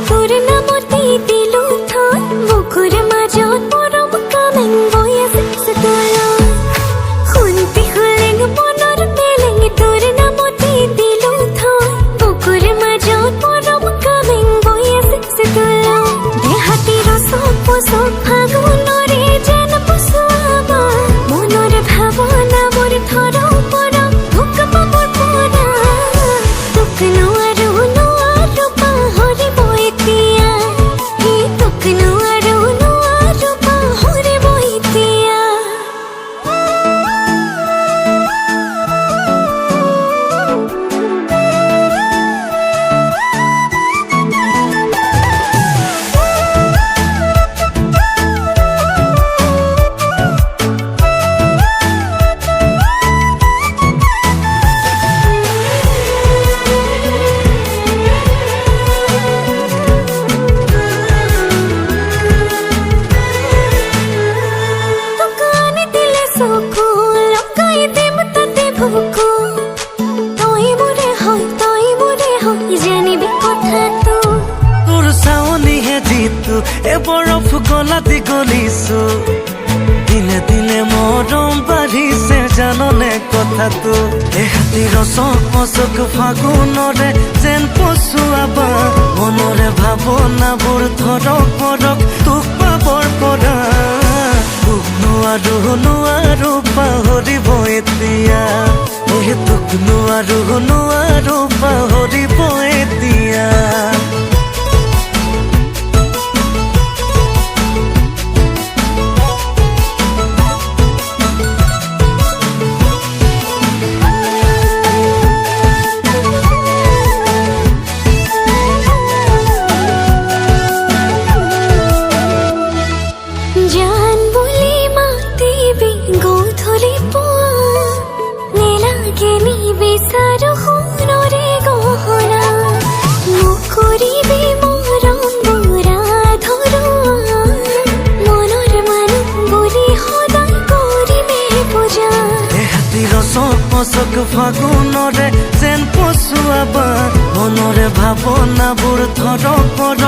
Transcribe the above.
তোৰ নামতে দিলো থৈ বুকুৰ মাজত পৰম কামেং বৈ আছে চোতলা খুন্তি খুলেং মনৰ মেলেং তোৰ নামতে দিলো থৈ বুকুৰ মাজত পৰম কামেং বৈ আছে চোতলা দেহাতি ৰস পোছক ফাগুনৰে যেন পোছাবা মনৰ ভাৱনা মোৰ থৰ পৰা ভোক পাবৰ পৰা তোক নোৱাৰো নোৱাৰো পাহৰিব এতিয়া হে তোক নোৱাৰো নোৱাৰো পাহৰিব এতিয়া দোকানে দিলে চকু লগাই দিম তাতে ভুকু তই মোৰে হয় জানিবি কথাটো তোৰ চাৱনিহে যিটো এ বৰফ গলাতি গলিছো দিনে দিনে মৰম বাঢ়িছে জাননে কথাটো এহাতি ৰচক পচক ফাগুনৰে যেন পচুৱাবা মনৰে ভাৱনাবোৰ ধৰক পৰক তোক পাবৰ পৰা তোক নোৱাৰো নোৱাৰো পাহৰিব এতিয়া তোক নোৱাৰো নোৱাৰো পাহৰিব এতিয়া জান বুলি মাতিবি গধূলি পুৱা নেলাগে নিবিচাৰো সোণৰে গহনা মোক কৰিবি মৰম বুঢ়া ধৰুৱা মনৰ মানুহ বুলি সদায় কৰিমে পূজা এহাতি ৰচক পচক ফাগুনৰে যেন পচুৱাবা মনৰে ভাৱনাবোৰ ধৰক পৰক